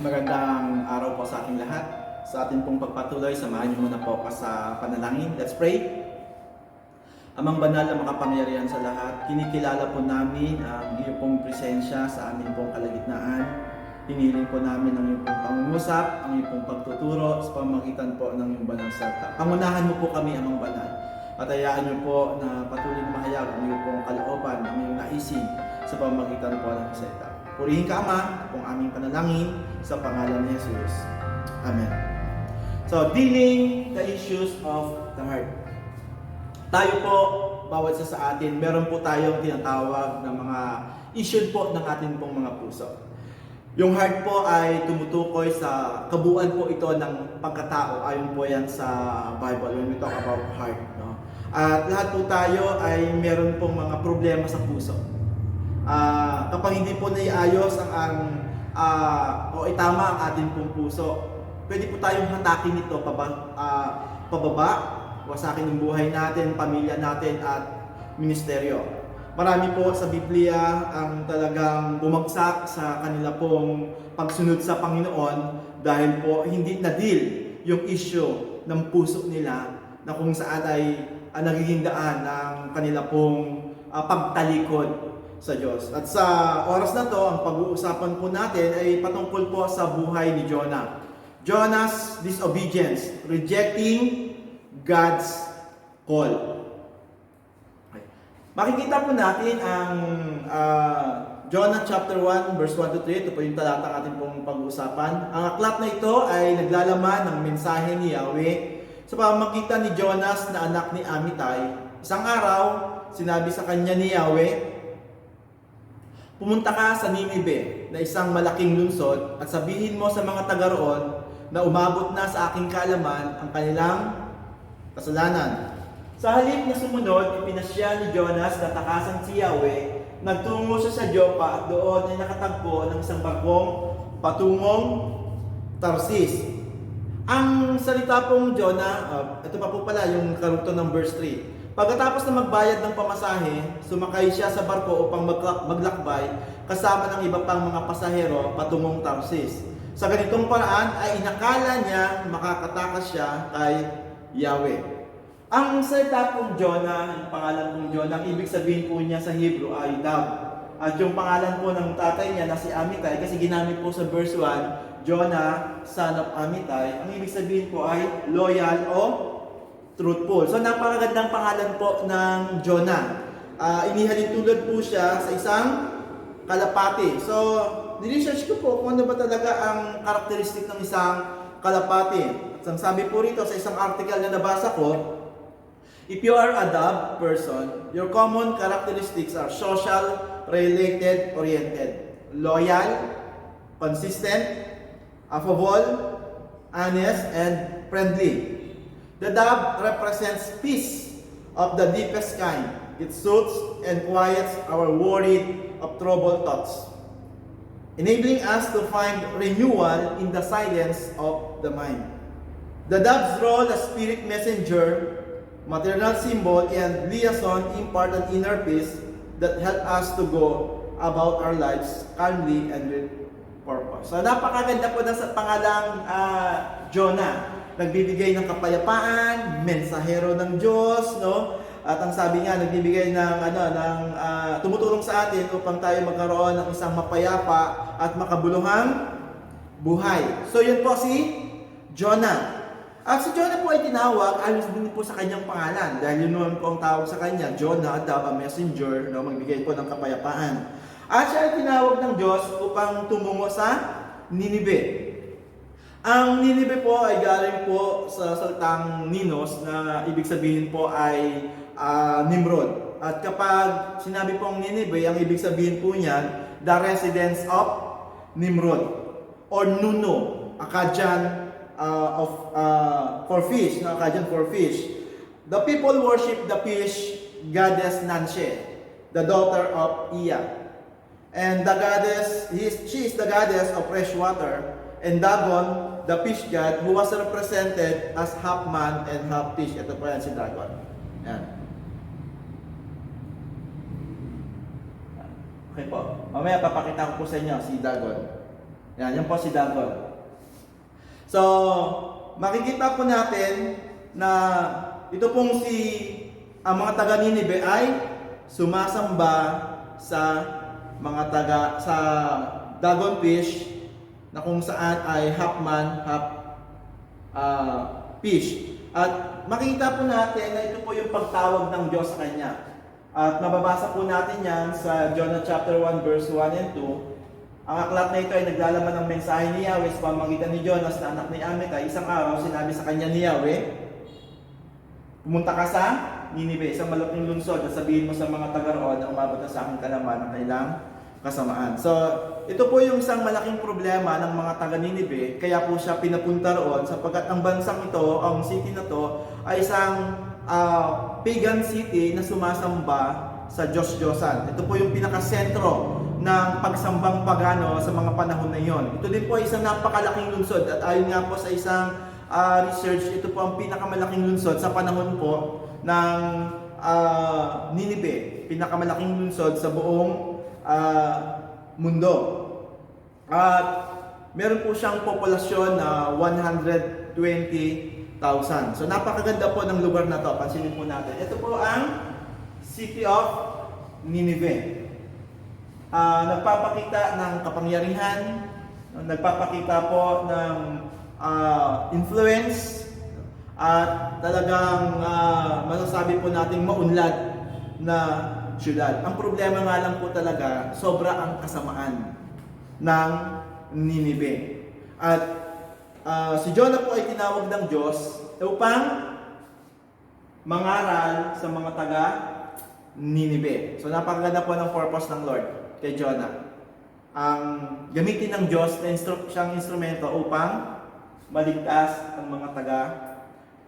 Magandang araw po sa ating lahat. Sa ating pong pagpatuloy, samahan niyo muna po ako sa panalangin. Let's pray. Amang banal na makapangyarihan sa lahat, kinikilala po namin ang iyong pong presensya sa aming pong kalagitnaan. Hiniling po namin ang iyong pong pangungusap, ang iyong pong pagtuturo sa pamagitan po ng iyong banal salita. Pangunahan mo po kami, Amang banal. At hayaan niyo po na patuloy na mahayag ang iyong pong kalooban, ang iyong naisin sa pamagitan po ng salita. Purihin ka, Ama, kung aming panalangin sa pangalan ni Jesus. Amen. So, dealing the issues of the heart. Tayo po, bawat isa sa atin, meron po tayong tinatawag na mga issue po ng ating pong mga puso. Yung heart po ay tumutukoy sa kabuuan po ito ng pagkatao. Ayon po yan sa Bible when we talk about heart. No? At lahat po tayo ay meron pong mga problema sa puso. Kapag hindi po naiayos o itama ang ating pong puso, pwede po tayong hatakin ito pababa, wasakin ang buhay natin, pamilya natin at ministeryo. Marami po sa Biblia ang talagang bumagsak sa kanila pong pagsunod sa Panginoon dahil po hindi na-deal yung issue ng puso nila na kung saan ay nagiging daan ng kanila pong pagtalikod sa Diyos. At sa oras na to, ang pag-uusapan po natin ay patungkol po sa buhay ni Jonah. Jonah's disobedience, rejecting God's call. Okay. Makikita po natin ang Jonah chapter 1 verse 1 to 3. Ito po yung talatang ating pong pag-uusapan. Ang aklat na ito ay naglalaman ng mensahe ni Yahweh sa pamamagitan ni Jonas na anak ni Amittai. Isang araw, sinabi sa kanya ni Yahweh, pumunta ka sa Ninive na isang malaking lungsod at sabihin mo sa mga taga roon na umabot na sa aking kaalaman ang kanilang kasalanan. Sa halip na sumunod, ipinasya ni Jonas na takasan si Yahweh, nagtungo siya sa Joppa at doon ay nakatagpo ng isang barkong patungong Tarsis. Ang salita pong Jonah, ito pa po pala yung karugtong ng verse 3. Pagkatapos na magbayad ng pamasahe, sumakay siya sa barko upang maglakbay kasama ng iba pang mga pasahero patungong Tarsis. Sa ganitong paraan ay inakala niya makakatakas siya kay Yahweh. Ang salita pong Jonah, ang pangalan pong Jonah, ang ibig sabihin po niya sa Hebrew ay Dab. At yung pangalan po ng tatay niya na si Amittai, kasi ginamit po sa verse 1, Jonah, son of Amittai, ang ibig sabihin po ay loyal o truthful. So napakagandang pangalan po ng Jonah. Inihalin tulad po siya sa isang kalapati. So niresearch ko po kung ano ba talaga ang karakteristik ng isang kalapati. At sabi po rito sa isang article na nabasa ko, if you are a dove person, your common characteristics are social, related, oriented, loyal, consistent, affable, honest, and friendly. The dove represents peace of the deepest kind. It soothes and quiets our worried of troubled thoughts, enabling us to find renewal in the silence of the mind. The dove's role as spirit messenger, maternal symbol, and liaison impart an inner peace that help us to go about our lives calmly and with purpose. So napakaganda po na sa pangalang Jonah. Nagbibigay ng kapayapaan, mensahero ng Diyos, no? At ang sabi nga, nagbibigay ng tumutulong sa atin upang tayo magkaroon ng isang mapayapa at makabuluhang buhay. So yun po si Jonah. At si Jonah po ay tinawag ayon din po sa kanyang pangalan. Dahil yun naman po ang tawag sa kanya, Jonah, a messenger, no? Magbigay po ng kapayapaan. At siya ay tinawag ng Diyos upang tumungo sa Ninive. Ang Ninive po ay galing po sa salitang Ninos na ibig sabihin po ay Nimrod. At kapag sinabi pong Ninive, ang ibig sabihin po niyan, the residence of Nimrod or Nuno, Akkadian for fish, no? Akkadian for fish. The people worship the fish goddess Nanshe, the daughter of Ea. And the goddess, she is the goddess of fresh water. And Dagon, the fish god, who was represented as half man and half fish. Ito po yan si Dagon. Yan. Okay po. Mamaya papakita ko po sa inyo si Dagon. Yan po si Dagon. So, makikita po natin na ito pong ang mga taga Ninive ay sumasamba sa sa Dagon fish na kung saan ay half man, half fish. At makikita po natin na ito po yung pagtawag ng Diyos sa kanya. At mababasa po natin yan sa Jonah chapter 1 verse 1 and 2. Ang aklat na ito ay naglalaman ng mensahe ni Yahweh sa pamamagitan ni Jonas na anak ni Amittai. Isang araw, sinabi sa kanya ni Yahweh, pumunta ka sa Ninive, isang malaking lungsod, at sabihin mo sa mga taga roon na umabot na sa aking kalaman ng kailang kasamaan. So, ito po yung isang malaking problema ng mga taga Ninive, kaya po siya pinapunta roon sapagkat ang bansang ito, ang city na to, ay isang pagan city na sumasamba sa Diyos-Diyosan. Ito po yung pinakasentro ng pagsambang pagano sa mga panahon na iyon. Ito din po ay isang napakalaking lungsod at ayon nga po sa isang research, ito po ang pinakamalaking lungsod sa panahon po ng Ninive, pinakamalaking lungsod sa buong mundo. At meron po siyang populasyon na 120,000. So napakaganda po ng lugar na to. Pansinin po natin. Ito po ang City of Ninive. Nagpapakita ng kapangyarihan, nagpapakita po ng influence, at talagang masasabi po nating maunlad na syudad. Ang problema nga lang po talaga, sobra ang kasamaan ng Ninive. At si Jonah po ay tinawag ng Diyos upang mangaral sa mga taga Ninive. So napakaganda po ng purpose ng Lord kay Jonah. Ang gamitin ng Diyos na siyang instrumento upang maligtas ang mga taga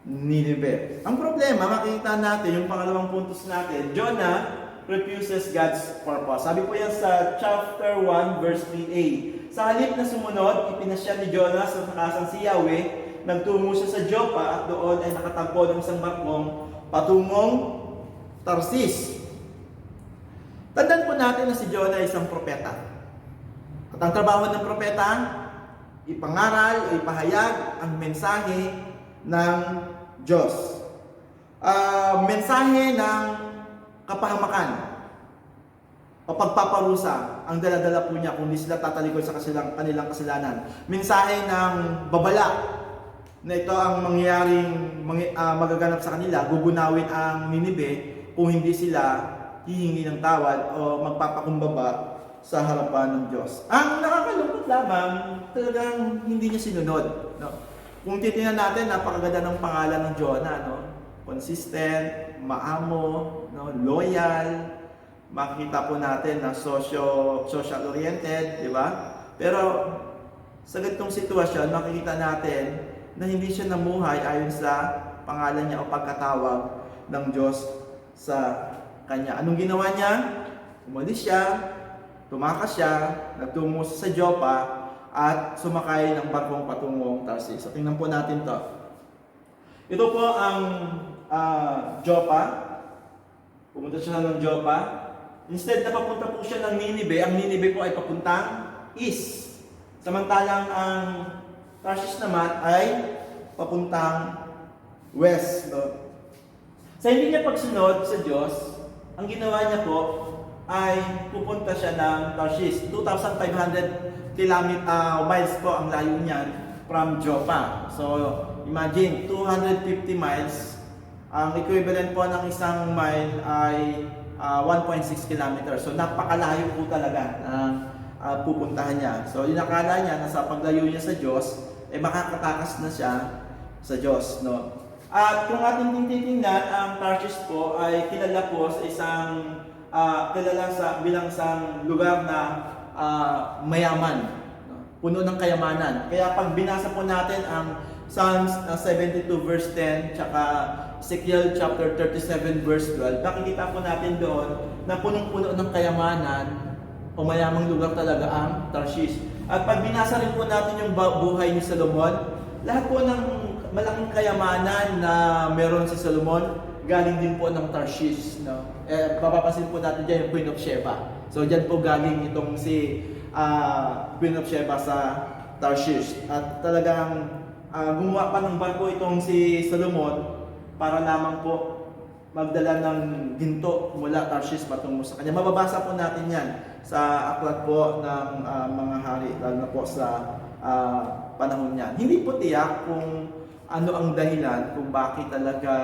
Ninive. Ang problema, makikita natin yung pangalawang puntos natin, Jonah refuses God's purpose. Sabi po yan sa chapter 1 verse 3a. Sa halip na sumunod, ipinasya ni Jonah sa takasan si Yahweh, nagtungo siya sa Joppa at doon ay nakatagpo ng isang barkong patungong Tarsis. Tandaan po natin na si Jonah ay isang propeta. At ang trabaho ng propeta, ipangaral o ipahayag ang mensahe ng Diyos. Mensahe ng kapahamakan o pagpaparusa ang daladala po niya kung hindi sila tatalikod sa kanilang kasalanan. Mensahe ng babala na ito ang mangyayaring magaganap sa kanila, gugunawin ang Ninive kung hindi sila hihingi ng tawad o magpapakumbaba sa harapan ng Diyos. Ang nakakalungkot lamang, talagang hindi niya sinunod. No? Kung titingnan natin, napakaganda ng pangalan ng Jonah, no? Consistent, maamo, no? Loyal, makikita po natin na social-oriented, di ba? Pero sa ganitong sitwasyon, makikita natin na hindi siya namuhay ayon sa pangalan niya o pagkatawag ng Diyos sa kanya. Anong ginawa niya? Umalis siya, tumakas siya, nagtungo sa Joppa, at sumakay ng barkong patungong Tarsis. So tingnan po natin to. Ito po ang Joppa. Pumunta siya ng Joppa. Instead na papunta po siya ng Ninive, ang Ninive po ay papuntang east. Samantalang ang Tarsis naman ay papuntang west. No? Sa hindi niya pagsunod sa Diyos, ang ginawa niya po ay pupunta siya ng Tarsis. 2,500 miles po ang layo niyan from Joppa. So, imagine, 250 miles. Ang equivalent po ng isang mile ay 1.6 kilometers. So, napakalayo po talaga na pupuntahan niya. So, inakala niya na sa paglayo niya sa Diyos, makakatakas na siya sa Diyos. No? At kung ating titingnan, ang Tarsis po ay kilala po sa isang bilang isang lugar na mayaman, puno ng kayamanan. Kaya pag binasa po natin ang Psalms 72 verse 10 tsaka Ezekiel chapter 37 verse 12, makikita po natin doon na punong-puno ng kayamanan o mayamang lugar talaga ang Tarshish. At pag binasa rin po natin yung buhay ni Solomon, lahat po ng malaking kayamanan na meron si Solomon galing din po ng Tarshish. No? Papapansin po natin dyan yung Queen of Sheba. So dyan po galing itong si Queen of Sheba sa Tarshish. At talagang gumawa pa ng barko itong si Solomon para lamang po magdala ng ginto mula Tarshish patungo sa kanya. Mababasa po natin yan sa aklat po ng mga hari, lalo na po sa panahon niyan. Hindi po tiyak kung ano ang dahilan kung bakit talaga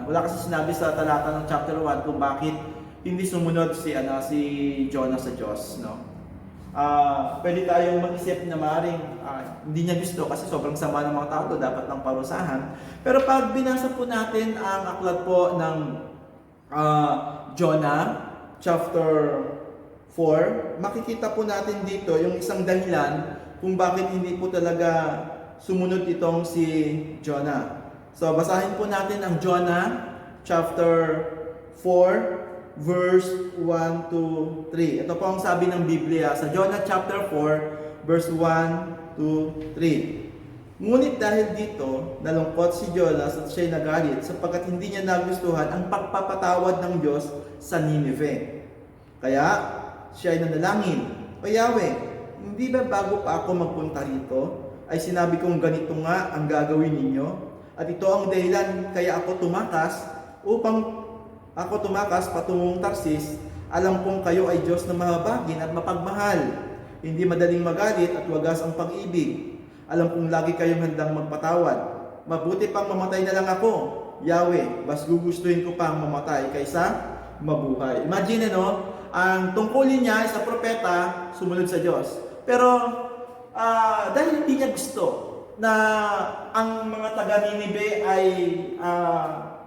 wala kasi sinabi sa talata ng chapter 1 kung bakit hindi sumunod si Jonah sa Diyos, no? Pwede tayong mag-isip na maaaring hindi niya gusto kasi sobrang sama ng mga tao to, dapat ng parusahan. Pero pag binasa po natin ang aklat po ng Jonah chapter 4, makikita po natin dito yung isang dahilan kung bakit hindi po talaga sumunod itong si Jonah. So basahin po natin ang Jonah chapter 4 verse 1 to 3. Ito po ang sabi ng Biblia sa Jonah chapter 4 verse 1 to 3. Ngunit dahil dito, nalungkot si Jonah at siya'y nagalit sapagkat hindi niya nagustuhan ang pagpapatawad ng Diyos sa Nineveh. Kaya siya'y nanalangin, "O Yahweh, hindi ba bago pa ako magpunta rito, ay sinabi kong ganito nga ang gagawin ninyo? At ito ang dahilan kaya ako tumakas patungong Tarsis. Alam kong kayo ay Diyos na mahabagin at mapagmahal, hindi madaling magalit at wagas ang pag-ibig. Alam kong lagi kayong handang magpatawad. Mabuti pang mamatay na lang ako, Yahweh, mas gugustuhin ko pang mamatay kaysa mabuhay." Imagine, ang tungkulin niya sa propeta, sumunod sa Diyos. Pero dahil hindi niya gusto na ang mga taga-Ninive ay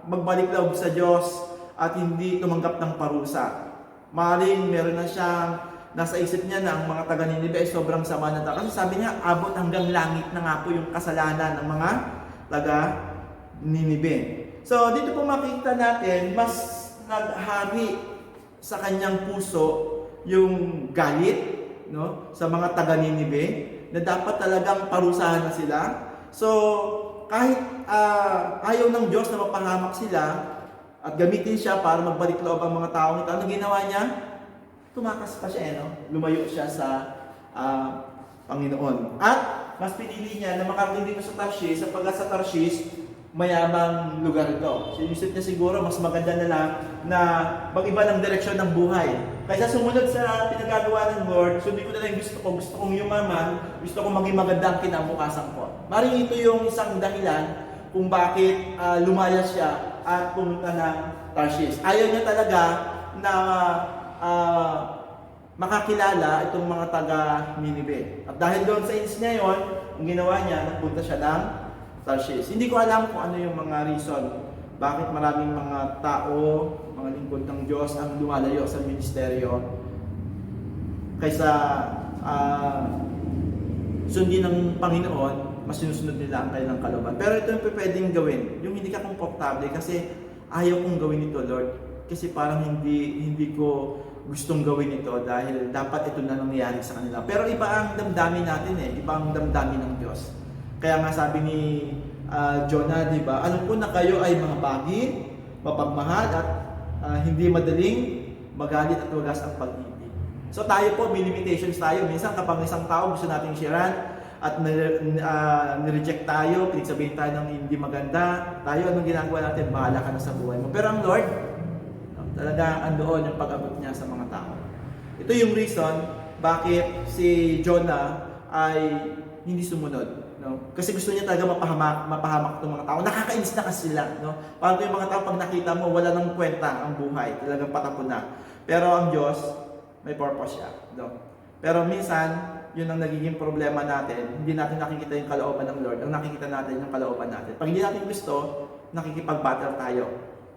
magbalik loob sa Diyos at hindi tumanggap ng parusa. Maaaring meron na siyang nasa isip niya na ang mga taga-Ninive ay sobrang sama na tao. Kasi sabi niya, abot hanggang langit na nga po yung kasalanan ng mga taga-Ninive. So dito po makikita natin, mas naghari sa kanyang puso yung galit, sa mga taga-Ninive na dapat talagang parusahan na sila. So kahit ayaw ng Diyos na mapahamak sila at gamitin siya para magbalik loob ang mga taong ito, ano ginawa niya? Tumakas pa siya, lumayo siya sa Panginoon. At mas pinili niya na makarating dito sa Tarshish sapagkat sa Tarshish mayamang lugar ito. So inisip niya siguro mas maganda na lang na mag-iba ng direksyon ng buhay. Kaysa sumunod sa pinagagawa ng Lord, so hindi ko na lang gusto kong yumaman, gusto kong maging maganda ang kinabukasan ko. Maring ito yung isang dahilan kung bakit lumaya siya at pumunta ng Tarshish. Ayaw niya talaga na makakilala itong mga taga-Ninive. At dahil doon sa inis niya yun, ang ginawa niya, nagpunta siya ng Tarshish. Hindi ko alam kung ano yung mga reason bakit maraming mga tao, mga lingkod ng Diyos ang lumalayo sa ministeryo kaysa sundin ng Panginoon, mas sinusunod nila ang kanilang kalooban. Pero ito yung pwedeng gawin, yung hindi ka komportable kasi ayaw kong gawin ito, Lord. Kasi parang hindi ko gustong gawin ito dahil dapat ito na nangyayari sa kanila. Pero iba ang damdamin natin iba ang damdamin ng Diyos. Kaya nga sabi ni Jonah, di ba? Alam ko na kayo ay mga bagin, mapagmahal at hindi madaling magalit at wagas ang pag-ibig. So tayo po, may limitations tayo. Minsan kapag isang tao gusto nating sharean at nireject tayo, pinagsabihin tayo ng hindi maganda, tayo anong ginagawa natin? Bahala ka na sa buhay mo. Pero ang Lord, talaga andoon yung pag-abot niya sa mga tao. Ito yung reason bakit si Jonah ay hindi sumunod. Kasi gusto niya talaga mapahamak itong mga tao. Nakakainis na kasi sila. Parang yung mga tao pag nakita mo, wala nang kwenta ang buhay. Talagang patapon na. Pero ang Diyos, may purpose siya. Pero minsan, yun ang nagiging problema natin. Hindi natin nakikita yung kalooban ng Lord. Ang nakikita natin yung kalooban natin. Pag hindi natin gusto, nakikipag-battle tayo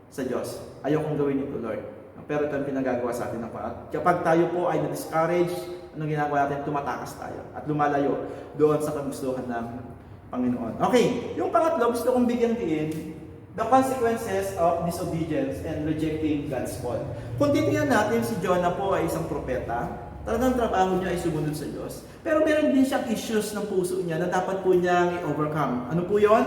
sa Diyos. Ayaw kong gawin ito, Lord. Pero ito ang pinagagawa sa atin. Kapag tayo po ay na-discourage, anong ginagawa natin? Tumatakas tayo at lumalayo doon sa kagustuhan ng Panginoon. Okay, yung pangatlo, gusto kong bigyan din the consequences of disobedience and rejecting God's call. Kung titingnan natin, si Jonah po ay isang propeta. Talagang trabaho niya ay sumunod sa Diyos. Pero meron din siyang issues ng puso niya na dapat po niyang i-overcome. Ano po yon?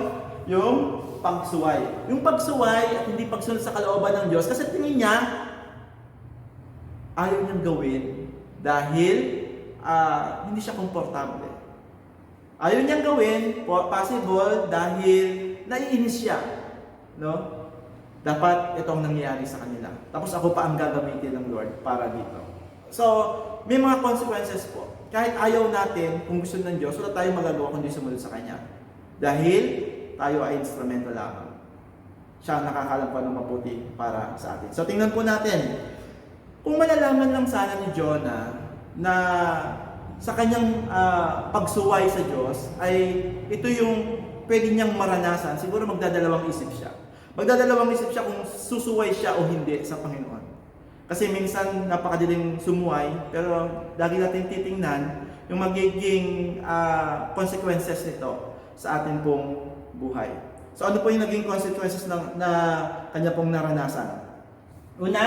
Yung pagsuway. Yung pagsuway at hindi pagsunod sa kalooban ng Diyos kasi tingin niya ayaw niyang gawin dahil hindi siya komportable. Ayaw niyang gawin, possible, dahil naiinis siya. No? Dapat itong nangyayari sa kanila. Tapos ako pa ang gagamitin ng Lord para dito. So, may mga consequences po. Kahit ayaw natin, kung gusto ng Diyos, wala tayong magagawa kundi sumunod sa Kanya. Dahil tayo ay instrumento lamang. Siya ang nakakalam pa ng mabuti para sa atin. So, tingnan po natin. Kung malalaman lang sana ni Jonah na sa kanyang pagsuway sa Diyos ay ito yung pwede niyang maranasan, siguro magdadalawang isip siya. Magdadalawang isip siya kung susuway siya o hindi sa Panginoon. Kasi minsan napakadaling sumuway, pero lagi natin titingnan yung magiging consequences nito sa atin pong buhay. So ano po yung naging consequences na kanya pong naranasan? Una,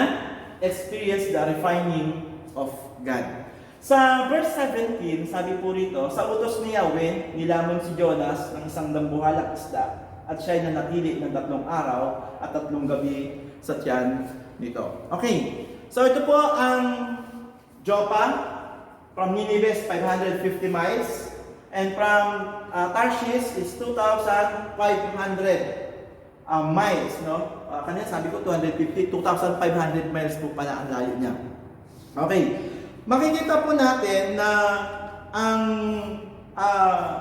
experience the refining of God. Sa verse 17, sabi po rito, sa utos ni Yahweh, nilamon si Jonas ng isang dambuhalang isda at siya'y nanatili ng 3 araw at 3 gabi sa tiyan nito. Okay, so ito po ang Joppa. From Nineveh is 550 miles and from Tarshish is 2,500 miles. No? Kanina sabi ko 250, 2,500 miles po pala ang layo niya. Okay. Makikita po natin na ang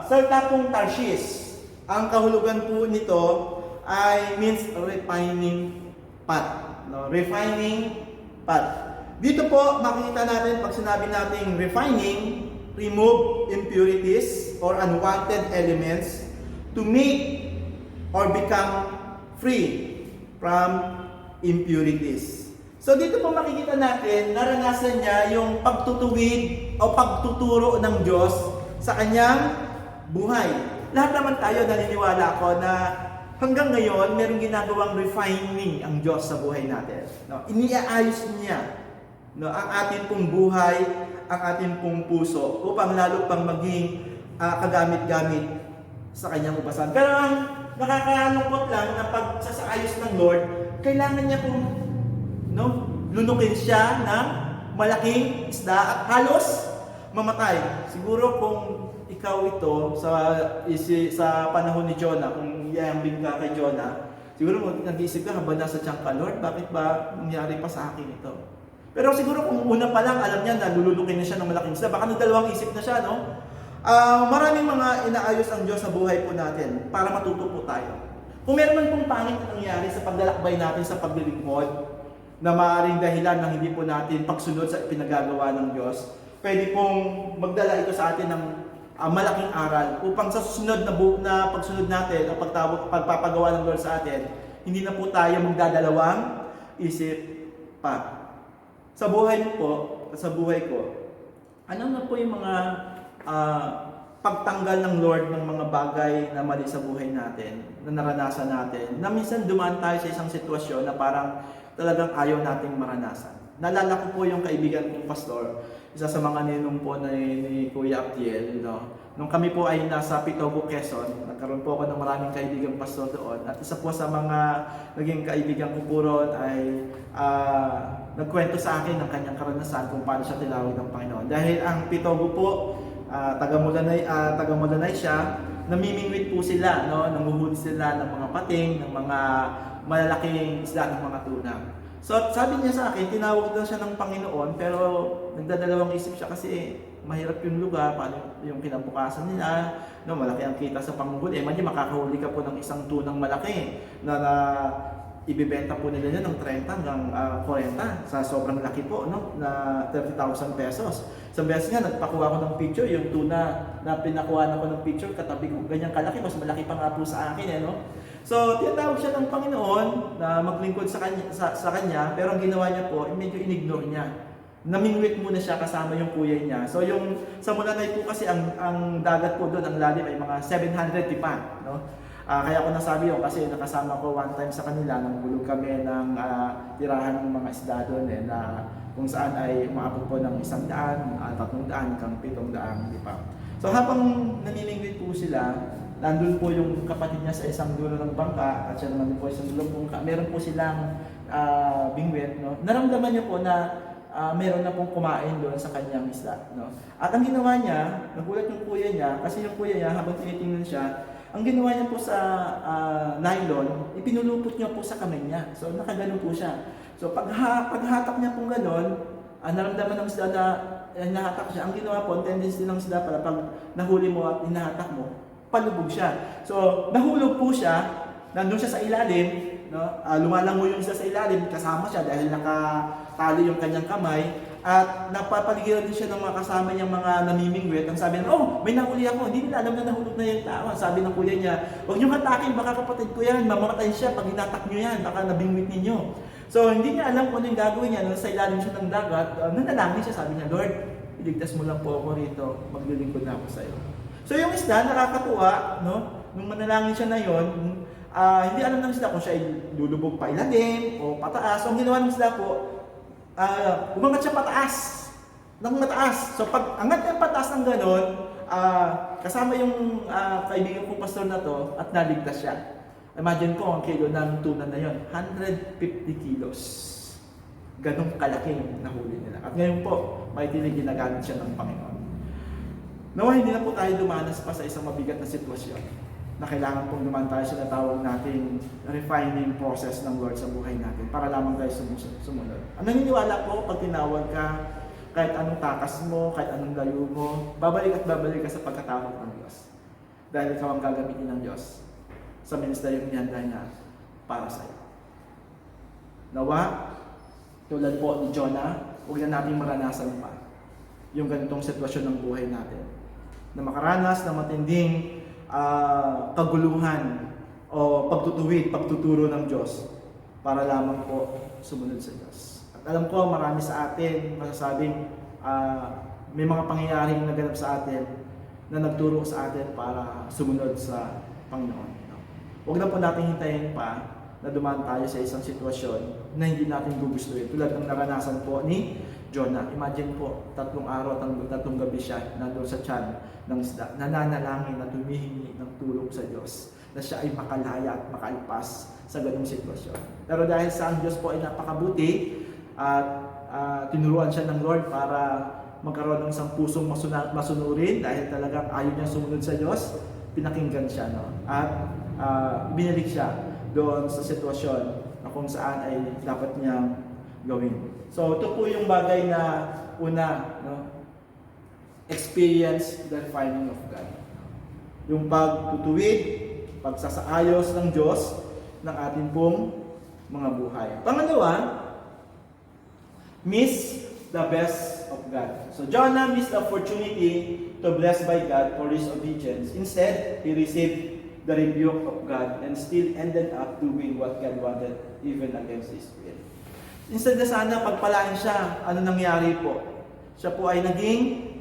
salita pong Tarshish, ang kahulugan po nito ay means refining pot. No? Refining pot. Dito po makikita natin pag sinabi nating refining, remove impurities or unwanted elements to make or become free from impurities. So dito po makikita natin, naranasan niya yung pagtutuwid o pagtuturo ng Diyos sa kanyang buhay. Lahat naman tayo naniniwala ako na hanggang ngayon, merong ginagawang refining ang Diyos sa buhay natin. No? Iniaayos niya ang ating pong buhay, ang ating pong puso upang lalo pang maging kagamit-gamit sa kanyang ubasan. Pero ang nakakalungkot lang na pagsasaayos ng Lord, kailangan niya pong lunukin siya ng malaking isda at halos mamatay. Siguro kung ikaw ito sa panahon ni Jonah, kung iambing ka kay Jonah, siguro nag-iisip ka habang nasa tiyan ka, Lord, bakit ba nangyari pa sa akin ito? Pero siguro kung una pa lang alam niya na lulunukin na siya ng malaking isda, baka nagdalawang isip na siya, no? Maraming mga inaayos ang Diyos sa buhay po natin para matuto po tayo. Kung meron man pong pangit na nangyari sa paglalakbay natin sa paglilingkod, na maaaring dahilan ng hindi po natin pagsunod sa pinagagawa ng Diyos, pwede pong magdala ito sa atin ng malaking aral upang sa susunod na pagsunod natin o pagpapagawa ng Lord sa atin, hindi na po tayo magdadalawang isip pa. Sa buhay mo po, sa buhay ko, ano na po yung mga pagtanggal ng Lord ng mga bagay na mali sa buhay natin, na naranasan natin, na minsan dumaan tayo sa isang sitwasyon na parang talagang ayaw nating maranasan. Naalala ko po yung kaibigan kong pastor, isa sa mga ninong po ni Kuya Abdiel. Nung kami po ay nasa Pitogo, Quezon, nagkaroon po ako ng maraming kaibigang pastor doon. At isa po sa mga naging kaibigan ko po roon ay nagkwento sa akin ng kanyang karanasan kung paano siya tinawag ng Panginoon. Dahil ang Pitogo po, taga-Mulanay siya, namimingwit po sila, nanguhuli sila ng mga pating, ng mga malalaking isla ng mga tuna. So sabi niya sa akin, tinawag daw siya ng Panginoon, pero nagdadalawang isip siya kasi mahirap yung lugar, paano yung kinabukasan nila, malaki ang kita sa panghuli. Mandi makakahuli ka po ng isang tunang malaki na ibibenta po nila niya ng 30 hanggang 40 sa sobrang laki po, na 30,000 pesos. Sa beses nga, nagpakuha ko ng picture, yung tuna na pinakuha ko ng picture, katabi ko, ganyan kalaki, mas malaki pa nga po sa akin. So, tinatawag siya ng Panginoon na maglingkod sa kanya, pero ang ginawa niya po, medyo inignore niya. Namingwit muna siya kasama yung kuya niya. So, sa Mulanay po kasi, ang dagat po doon, ang lalim ay mga 700 tipan. Kaya ko nasabi yun kasi nakasama ko one time sa kanila nang bulog kami ng tirahan ng mga isda doon na kung saan ay umaabot po ng 100, 300, hanggang 700, di ba? So habang naniningwit po sila, nandun po yung kapatid niya sa isang dulo ng bangka at siya naman po isang dulo ng bangka. Meron po silang bingwit, Naramdaman niyo po na meron na pong kumain doon sa kanyang isda. No? At ang ginawa niya, nagulat yung kuya niya, kasi yung kuya niya habang tinitingnan siya, ang ginawa niya po sa nylon, ipinulupot niya po sa kamay niya. So nakaganon po siya. So paghatak niya pong ganon, naramdaman ng isda na hinahatak siya. Ang ginawa po, ang tendency ng isda pala, pag nahuli mo at hinahatak mo, palubog siya. So nahulog po siya, nandun siya sa ilalim, no? Lumalango yung isda sa ilalim, kasama siya dahil nakatali yung kanyang kamay. At napapaligiran din siya ng mga kasama niyang mga namimingwit. Ang sabi niya, oh, may nahuli ako. Hindi nila alam na nahulog na yung tao. Sabi ng kuya niya, huwag niyong hatakin, baka kapatid ko yan, mamamatay siya pag hinatak niyo yan, baka nabingwit ninyo. So hindi niya alam kung ano yung gagawin niya. Nung sa ilalim siya ng dagat, nanalangin siya, sabi niya, Lord, iligtas mo lang po ako rito, maglilingkod na ako sa iyo. So yung isda, nakakatuwa, no? Nung manalangin siya na yon, hindi alam ng isda kung siya ay lulubog pa ilalim o pataas. So ang ginawa ng isda po, umangat siya pataas, nang mataas. So pag angat niya pataas ng ganon, kasama yung kaibigan kong pastor na to at naligtas siya. Imagine ko ang kilo ng tuna na yon, 150 kilos. Ganong kalaking nahuli nila. At ngayon po, may ginagamit siya ng Panginoon. Nawa hindi na po tayo dumanas pa sa isang mabigat na sitwasyon na kailangan pong dumaan tayo sa natawag nating refining process ng Lord sa buhay natin para lamang tayo sumunod. Ang naniniwala po, pag tinawag ka, kahit anong takas mo, kahit anong layo mo, babalik at babalik ka sa pagkatawag ng Diyos. Dahil ikaw ang gagamitin ng Diyos sa ministeryong niyanda niya para sa iyo. Nawa, tulad po ni Jonah, huwag na natin maranasan pa yung ganitong sitwasyon ng buhay natin. Na makaranas ng matinding kaguluhan o pagtuturo ng Diyos para lamang po sumunod sa Diyos. At alam ko marami sa atin masasabing may mga pangyayaring naganap sa atin na nagturo sa atin para sumunod sa Panginoon. Huwag na po natin hintayin pa na dumaan tayo sa isang sitwasyon na hindi natin gugustuhin. Tulad ng naranasan po ni Jonah. Imagine po, 3 araw at 3 gabi siya nandun sa tiyan ng isda, nananalangin na tumihingi ng tulong sa Diyos na siya ay makalaya at makalpas sa ganung sitwasyon. Pero dahil sa ang Diyos po ay napakabuti at tinuruan siya ng Lord para magkaroon ng isang pusong masunurin dahil talagang ayaw niya sumunod sa Diyos, pinakinggan siya, no? At binalik siya doon sa sitwasyon na kung saan ay dapat niyang gawin. So ito po yung bagay na una, no? Experience the refining of God. Yung pagtutuwid, pagsasaayos ng Diyos ng ating pong mga buhay. Pangalawa, miss the best of God. So Jonah missed the opportunity to bless by God for his obedience. Instead, he received the rebuke of God and still ended up doing what God wanted even against his will. Instead na sana pagpalain siya, ano nangyari po? Siya po ay naging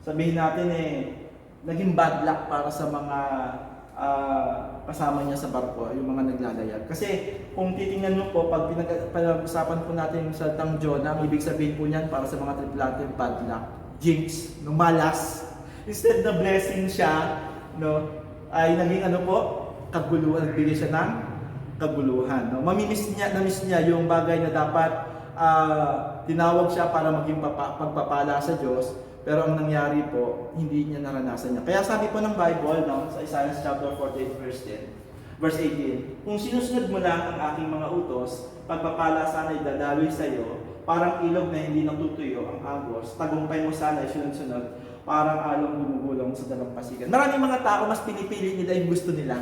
sabihin natin naging bad luck para sa mga kasama niya sa barko, yung mga naglalayag. Kasi kung titingnan mo po, pag pinag-usapan po natin sa salitang Jonah, ang ibig sabihin po niyan para sa mga tripulante, bad luck, jinx, no, malas. Instead na blessing siya, no, ay naging ano po, kaguluhan, nagbigay siya ng kaguluhan. No? Namiss niya yung bagay na dapat tinawag siya para maging pagpapala sa Diyos, pero ang nangyari po, hindi niya naranasan niya. Kaya sabi po ng Bible, no, sa Isaiah chapter 48 verse 18, kung sinusunod mo lang ang aking mga utos, pagpapala sana ay dadaloy sa iyo, parang ilog na hindi natutuyo ang agos, tagumpay mo sana ay sunod-sunod, parang along gumugulong sa dalampasigan. Maraming mga tao, mas pinipili nila yung gusto nila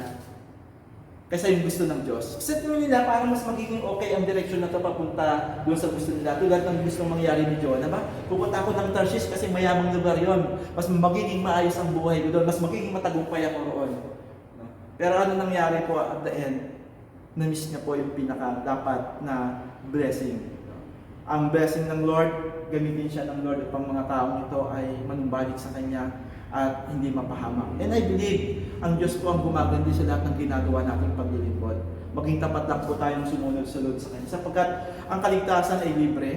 kaysa yung gusto ng Diyos. Kasi nila parang mas magiging okay ang direksyon na ito papunta doon sa gusto nila. Tulad ng gusto mangyari ni Jonah, ba? Pupunta ako ng Tarshish kasi mayamang lugar yon. Mas magiging maayos ang buhay ko doon. Mas magiging matagumpay ako roon. No? Pero ano nangyari po at the end? Na-miss niya po yung pinaka dapat na blessing. No? Ang blessing ng Lord, gamitin siya ng Lord upang mga taong ito ay manumbalik sa Kanya at hindi mapahamak. And I believe, ang Diyos po ang gumagandi sa lahat ng ginagawa nating paglilingkod. Maging tapat lang po tayong sumunod-sunod sa Kanya. Sapagkat ang kaligtasan ay libre,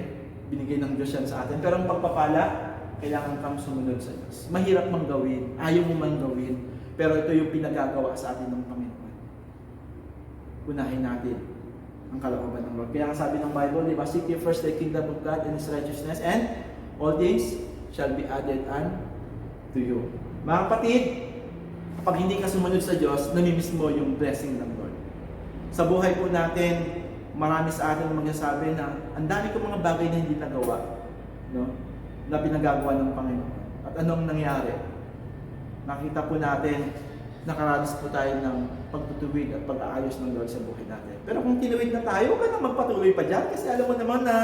binigay ng Diyos yan sa atin. Pero ang pagpapala, kailangan kang sumunod sa Diyos. Mahirap mang gawin, ayaw mo mang gawin, pero ito yung pinagagawa sa atin ng Panginoon. Unahin natin ang kalooban ng Lord. Kaya sabi ng Bible, di ba, seek ye first the kingdom of God and His righteousness, and all things shall be added unto you. Mga kapatid, kapag hindi ka sumunod sa Diyos, namimiss mo yung blessing ng Lord. Sa buhay po natin, marami sa atin magsasabi na ang dami kong mga bagay na hindi nagawa, no? Na pinagagawa ng Panginoon. At anong nangyari? Nakita po natin, nakaranas po tayo ng pagtutuwid at pag-aayos ng Lord sa buhay natin. Pero kung tinuwid na tayo, huwag ka na magpatuloy pa dyan kasi alam mo naman na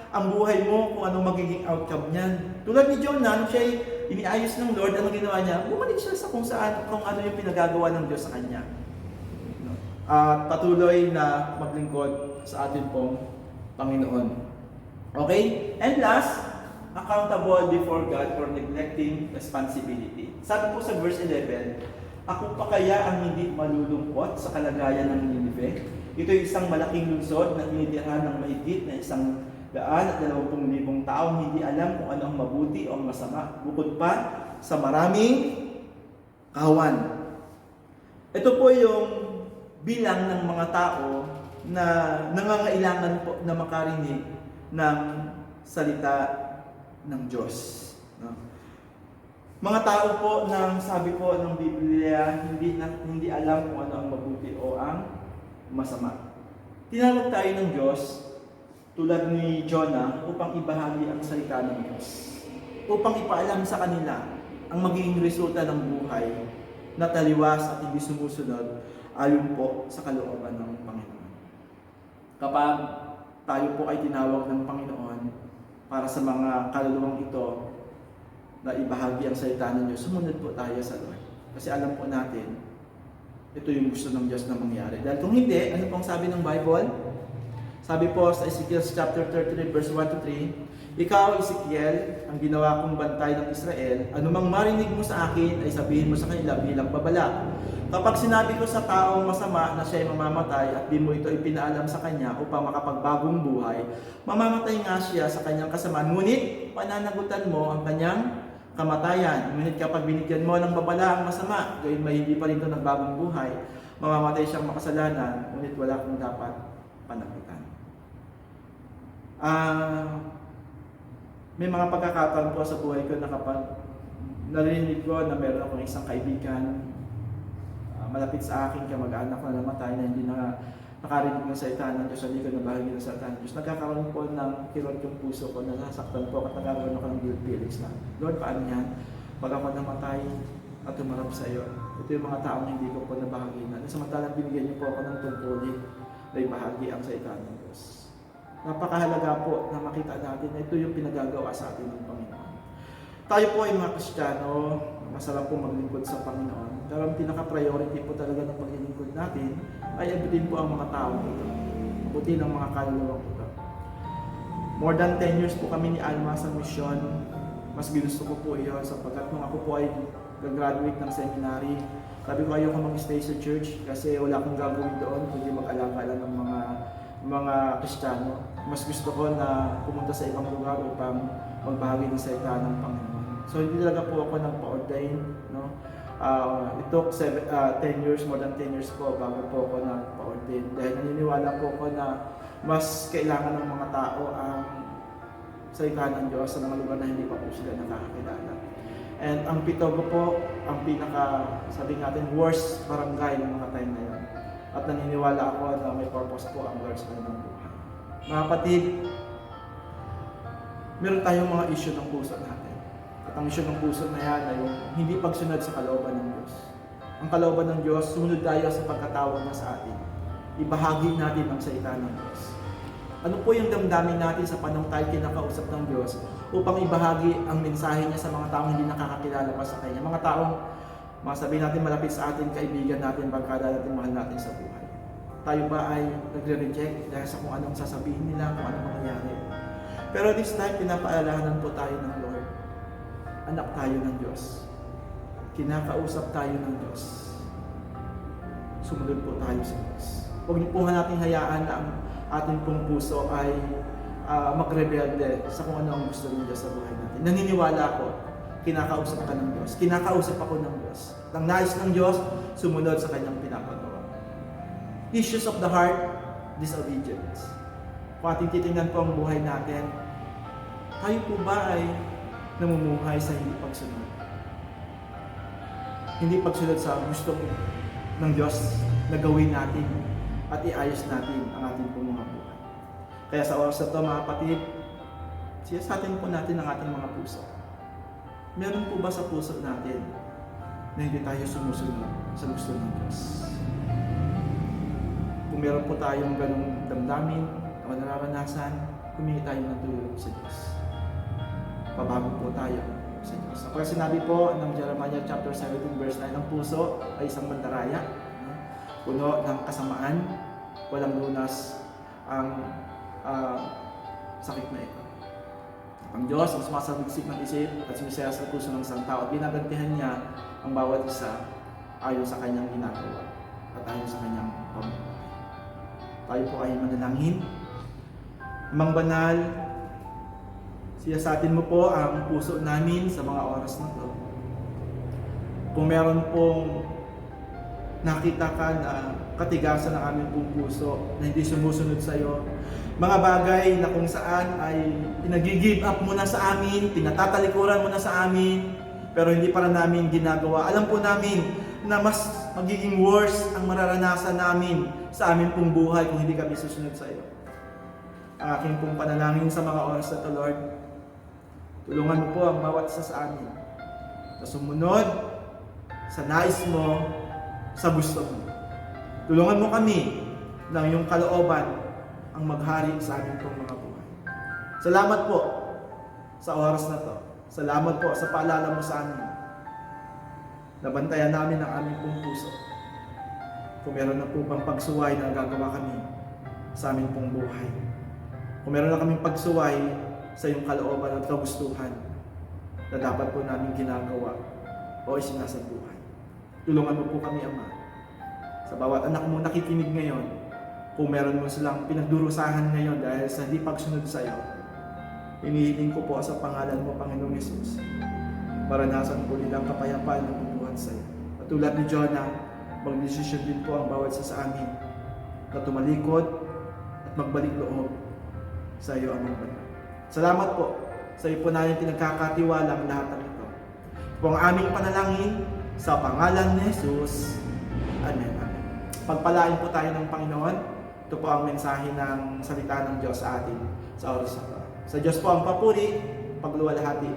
ang buhay mo kung anong magiging outcome niyan. Tulad ni Jonah, nung siya iniayos ng Lord, anong ginawa niya? Bumalik siya sa kung ano yung pinagagawa ng Diyos sa kanya. At patuloy na maglingkod sa atin pong Panginoon. Okay? And last, accountable before God for neglecting responsibility. Sabi po sa verse 11, ako pa kaya ang hindi malulungkot sa kalagayan ng Ninive? Ito ay isang malaking lungsod na tinitirahan ng mahigit na 120,000 taong hindi alam kung ano ang mabuti o ang masama, bukod pa sa maraming kawan. Ito po yung bilang ng mga tao na nangangailangan po na makarinig ng salita ng Diyos. No? Mga tao po na sabi po ng Biblia, hindi alam kung ano ang mabuti o ang masama. Tinawag tayo ng Diyos, tulad ni Jonah, upang ibahagi ang salita ng Diyos. Upang ipaalam sa kanila ang magiging resulta ng buhay na taliwas at hindi sumusunod ayon po sa kalooban ng Panginoon. Kapag tayo po ay tinawag ng Panginoon para sa mga kaluluwang ito na ibahagi ang salita ng Diyos, sumunod po tayo sa Lord. Kasi alam po natin, ito yung gusto ng Diyos na mangyari. Dahil kung hindi, ano pong sabi ng Bible? Sabi po sa Ezekiel chapter 33 verse 1 to 3, ikaw, Ezekiel, ang ginawa kong bantay ng Israel, anumang marinig mo sa akin ay sabihin mo sa kanila bilang babala. Kapag sinabi ko sa taong masama na siya ay mamamatay at di mo ito ipinaalam sa kanya upang makapagbagong buhay, mamamatay nga siya sa kanyang kasamaan. Ngunit pananagutan mo ang kanyang kamatayan. Ngunit kapag binigyan mo ng babala ang masama, gayon may hindi pa rin ito nagbagong buhay, mamamatay siyang makasalanan, ngunit wala kang dapat panagutan. May mga pagkakataon po sa buhay ko na kapag narinig ko na meron akong isang kaibigan malapit sa akin, kamag-anak na namatay na hindi na nakarinig ng salita ng Diyos, hindi ko nabahagi ng salita ng Diyos. Nagkakaroon po ng kirot yung puso ko, na nasaktan po at nagkakaroon ako ng guilt feelings na, Lord, paano yan? Pag ako namatay at tumarap sa iyo, ito yung mga taong hindi ko po nabahagi na. Samantalang binigyan niyo po ako ng tungkulin na ibahagi ang salita ng Diyos. Napakahalaga po na makita natin na ito yung pinagagawa sa atin ng Panginoon. Tayo po ay mga Kristiyano, masarap po maglingkod sa Panginoon. Pero ang pinaka-priority po talaga ng paglilingkod natin ay abutin po ang mga tao ito. Abutin ang mga kaluluwang ito. More than 10 years po kami ni Alma sa misyon. Mas ginusto ko po iyon sapagkat nung ako po ay gagraduate ng seminary, sabi ko ayoko mag-stay sa church kasi wala akong gagawin doon kundi mag-alaga lang ng mga Kristiyano. Mas gusto ko na pumunta sa ibang lugar upang magbahagi ng salita ng Panginoon. So hindi talaga po ako nagpa-ordain, no? It took 10 years, more than 10 years po bago po ako nagpa-ordain. Dahil naniniwala po ako na mas kailangan ng mga tao ang salita ng Diyos sa mga lugar na hindi pa po sila nakakakilala. And ang Pitogo po, ang sabi natin, worst barangay ng mga time na yun. At naniniwala ako na may purpose po ang Lord sa kanilang buhay. Mga kapatid, meron tayong mga issue ng puso natin. At ang issue ng puso na yan ay yung hindi pagsunod sa kalooban ng Diyos. Ang kalooban ng Diyos, sumunod tayo sa pagkatawag niya sa atin. Ibahagi natin ang salita ng Diyos. Ano po yung damdamin natin sa panahon tayo kinakausap ng Diyos upang ibahagi ang mensahe niya sa mga taong hindi nakakakilala pa sa Kanya. Mga taong, masabihin natin malapit sa atin, kaibigan natin, barkada natin, mahal natin sa buhay. Tayo ba ay nagre-reject dahil sa kung anong sasabihin nila, kung anong mangyayari? Pero this time, pinapaalalahanan po tayo ng Lord. Anak tayo ng Diyos. Kinakausap tayo ng Diyos. Sumunod po tayo sa Diyos. Huwag niyo po natin hayaan na ang ating pong puso ay magrebelde sa kung ano ang gusto ng Diyos sa buhay natin. Naniniwala ako, kinakausap ka ng Diyos. Kinakausap ako ng Diyos. Ang nais ng Diyos, sumunod sa kanyang pinapagawa. Issues of the heart, disobedience. Kung ating titingnan po ang buhay natin, tayo po ba ay namumuhay sa hindi pagsunod? Hindi pagsunod sa gusto ng Diyos na gawin natin at iayos natin ang ating pong mga buhay. Kaya sa oras na ito, mga kapatid, siyasatin po natin ang ating mga puso. Meron po ba sa puso natin na hindi tayo sumusunod sa gusto ng Diyos? Kung meron po tayong ganong damdamin o nararanasan, humingi tayo ng tulong sa Diyos. Pabago po tayo sa Diyos. Kaya sinabi po ng Jeremiah chapter 17 verse 9, ang puso ay isang mandaraya, puno ng kasamaan, walang lunas ang sakit na ito. Ang Diyos ang sumasabiksik ng isip at sumisaya sa puso ng isang tao at ginagantihan niya ang bawat isa ayon sa kanyang ginagawa at ayon sa kanyang pamumuhay. Tayo po ay manalangin. Amang banal, siyasatin mo po ang puso namin sa mga oras na ito. Kung meron pong nakita ka na katigasan ng aming pong puso na hindi sumusunod sa iyo, mga bagay na kung saan ay pinag-give up mo na sa amin, pinatatalikuran mo na sa amin, pero hindi para namin ginagawa. Alam po namin na mas magiging worse ang mararanasan namin sa amin pong buhay kung hindi kami susunod sa iyo. Ang aking pong panalangin sa mga oras na ito, Lord, tulungan mo po ang bawat isa sa amin na sumunod sa nais mo, sa gusto mo. Tulungan mo kami ng iyong kalooban ang maghari sa amin pong mga buhay. Salamat po sa oras na to. Salamat po sa paalala mo sa amin. Nabantayan namin ang aming pong puso. Kung meron na po bang pagsuway na gagawa kami sa aming pong buhay. Kung meron na kaming pagsuway sa iyong kalooban at kagustuhan na dapat po namin ginagawa o isinasabuhay. Tulungan mo po kami, Ama. Sa bawat anak mo nakikinig ngayon, kung meron mo silang pinagdurusahan ngayon dahil sa hindi pagsunod sa iyo, hinihiling ko po sa pangalan mo, Panginoong Yesus, maranasan po nilang kapayapaan ng bubuhat sa iyo. At tulad ni Jonah, magdesisyon din po ang bawat isa sa amin na tumalikod at magbalik loob sa iyo, Amang Banal. Salamat po sa iyo po namin pinagkakatiwala ang lahat ng ito. Ito po ang aming panalangin sa pangalan ni Jesus. Amen. Amen. Pagpalain po tayo ng Panginoon. Ito po ang mensahe ng salita ng Diyos sa atin sa oras na ito. Sa Diyos po ang papuri, pagluwalhati.